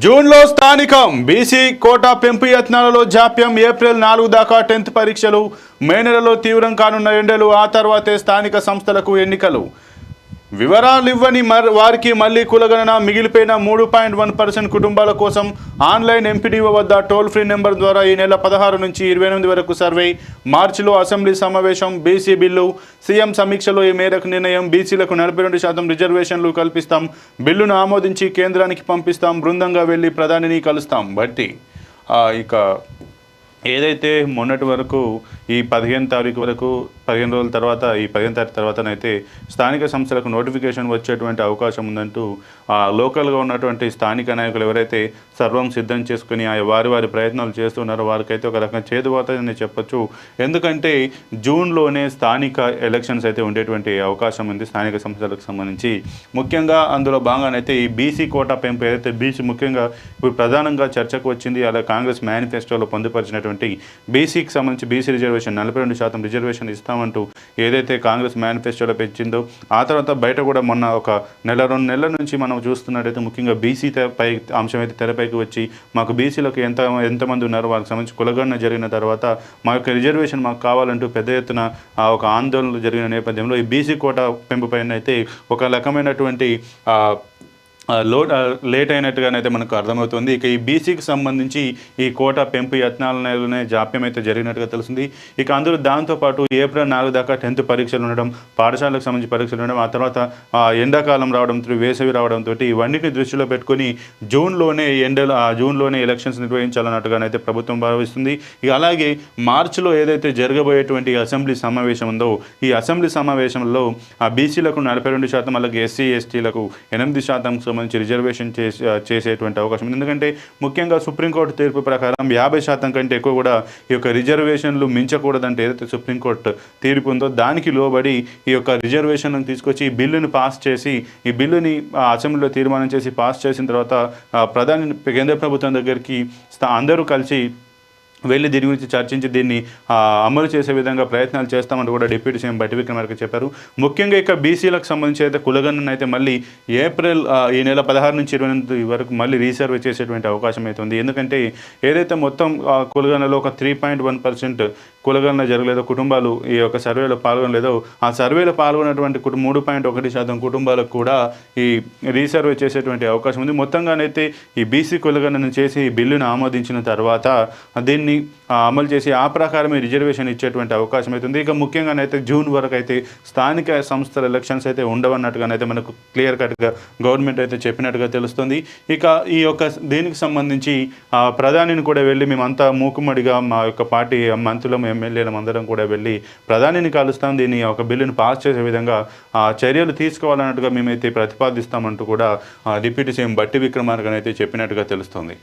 జూన్లో స్థానికం BC quota పెంపు యత్నాలలో జాప్యం. ఏప్రిల్ 4 దాకా 10th పరీక్షలు. మే నెలలో తీవ్రం కానున్న ఎండలు. ఆ తర్వాతే స్థానిక సంస్థలకు ఎన్నికలు. వివరాలు ఇవ్వని వారికి మళ్లీ కులగణన. మిగిలిపోయిన 3.1% కుటుంబాల కోసం ఆన్లైన్ ఎంపీడీఓ వద్ద టోల్ ఫ్రీ నెంబర్ ద్వారా ఈ నెల 16 నుంచి 28 వరకు సర్వే. మార్చిలో అసెంబ్లీ సమావేశం. బీసీ బిల్లు సీఎం సమీక్షలో ఈ మేరకు నిర్ణయం. బీసీలకు 42% రిజర్వేషన్లు కల్పిస్తాం. బిల్లును ఆమోదించి కేంద్రానికి పంపిస్తాం. బృందంగా వెళ్లి ప్రధానిని కలుస్తాం. బట్టి ఇక ఏదైతే మొన్నటి వరకు ఈ 15 తారీఖు వరకు 15 రోజుల తర్వాత ఈ 15 తారీఖు తర్వాతనైతే స్థానిక సంస్థలకు నోటిఫికేషన్ వచ్చేటువంటి అవకాశం ఉందంటూ లోకల్గా ఉన్నటువంటి స్థానిక నాయకులు ఎవరైతే సర్వం సిద్ధం చేసుకుని వారి ప్రయత్నాలు చేస్తున్నారో వారికైతే ఒక రకంగా చేదువాతని చెప్పొచ్చు. ఎందుకంటే జూన్లోనే స్థానిక ఎలక్షన్స్ అయితే ఉండేటువంటి అవకాశం ఉంది స్థానిక సంస్థలకు సంబంధించి. ముఖ్యంగా అందులో భాగంగానైతే ఈ బీసీ కోటా పెంపు ఏదైతే బీసీ ముఖ్యంగా ఇప్పుడు ప్రధానంగా చర్చకు వచ్చింది. అలా కాంగ్రెస్ మేనిఫెస్టోలో పొందుపరిచినటువంటి బీసీకి సంబంధించి బీసీ రిజర్వేషన్ 42% రిజర్వేషన్ ఇస్తామంటూ ఏదైతే కాంగ్రెస్ మేనిఫెస్టోలో పెంచిందో ఆ తర్వాత బయట కూడా మొన్న ఒక నెల 2 నెలల నుంచి మనం చూస్తున్నట్టయితే ముఖ్యంగా బీసీ పై అంశం అయితే తెరపైకి వచ్చి మాకు బీసీలకు ఎంతమంది ఉన్నారో వాళ్ళకి సంబంధించి కులగణన జరిగిన తర్వాత మా యొక్క రిజర్వేషన్ మాకు కావాలంటూ పెద్ద ఎత్తున ఒక ఆందోళనలు జరిగిన నేపథ్యంలో ఈ బీసీ కోటా పెంపు పైన అయితే ఒక రకమైనటువంటి లేట్ అయినట్టుగానైతే మనకు అర్థమవుతుంది. ఇక ఈ బీసీకి సంబంధించి ఈ కోటా పెంపు యత్నాలనే జాప్యం అయితే జరిగినట్టుగా తెలుస్తుంది. ఇక అందులో దాంతోపాటు ఏప్రిల్ 4 దాకా 10th పరీక్షలు ఉండడం, పాఠశాలకు సంబంధించి పరీక్షలు ఉండడం, ఆ తర్వాత ఎండాకాలం రావడంతో వేసవి రావడంతో ఇవన్నిటిని దృష్టిలో పెట్టుకొని జూన్లోనే ఎలక్షన్స్ నిర్వహించాలన్నట్టుగానైతే ప్రభుత్వం భావిస్తుంది. ఇక అలాగే మార్చిలో ఏదైతే జరగబోయేటువంటి అసెంబ్లీ సమావేశం ఉందో ఈ అసెంబ్లీ సమావేశంలో ఆ బీసీలకు 42%, అలాగే ఎస్సీ ఎస్టీలకు 8% మంచి రిజర్వేషన్ చేసేటువంటి అవకాశం ఉంది. ఎందుకంటే ముఖ్యంగా సుప్రీంకోర్టు తీర్పు ప్రకారం 50% కంటే ఎక్కువ కూడా ఈ యొక్క రిజర్వేషన్లు మించకూడదంటే ఏదైతే సుప్రీంకోర్టు తీర్పు ఉందో దానికి లోబడి ఈ యొక్క రిజర్వేషన్లను తీసుకొచ్చి ఈ బిల్లుని పాస్ చేసి ఈ బిల్లుని అసెంబ్లీలో తీర్మానం చేసి పాస్ చేసిన తర్వాత కేంద్ర ప్రభుత్వం దగ్గరికి అందరూ కలిసి వెళ్ళి దీని గురించి చర్చించి దీన్ని అమలు చేసే విధంగా ప్రయత్నాలు చేస్తామని కూడా డిప్యూటీ సీఎం బట్టి విక్రమార్క చెప్పారు. ముఖ్యంగా ఇక బీసీలకు సంబంధించి అయితే కులగణన అయితే మళ్ళీ ఏప్రిల్ ఈ నెల 16 నుంచి 28 వరకు మళ్ళీ రీసర్వే చేసేటువంటి అవకాశం అయితే ఉంది. ఎందుకంటే ఏదైతే మొత్తం కులగణనలో ఒక 3.1% కులగణన జరగలేదో కుటుంబాలు ఈ యొక్క సర్వేలో పాల్గొనలేదో ఆ సర్వేలో పాల్గొన్నటువంటి 3.1% కుటుంబాలకు కూడా ఈ రీసర్వే చేసేటువంటి అవకాశం ఉంది. మొత్తంగానైతే ఈ బీసీ కులగణన చేసి ఈ బిల్లును ఆమోదించిన తర్వాత దీన్ని అమలు చేసి ఆ ప్రకారమే రిజర్వేషన్ ఇచ్చేటువంటి అవకాశం అవుతుంది. ఇక ముఖ్యంగానైతే జూన్ వరకు అయితే స్థానిక సంస్థల ఎలక్షన్స్ అయితే ఉండవన్నట్టుగానైతే మనకు క్లియర్ కట్గా గవర్నమెంట్ అయితే చెప్పినట్టుగా తెలుస్తుంది. ఇక ఈ యొక్క దీనికి సంబంధించి ప్రధానిని కూడా వెళ్ళి మేమంతా మూకుమ్మడిగా మా యొక్క పార్టీ మంత్రులం ఎమ్మెల్యేలం అందరం కూడా వెళ్ళి ప్రధానిని కలుస్తాం, దీన్ని ఒక బిల్లును పాస్ చేసే విధంగా చర్యలు తీసుకోవాలన్నట్టుగా మేమైతే ప్రతిపాదిస్తామంటూ కూడా డిప్యూటీ సీఎం బట్టి విక్రమార్క అయితే చెప్పినట్టుగా తెలుస్తుంది.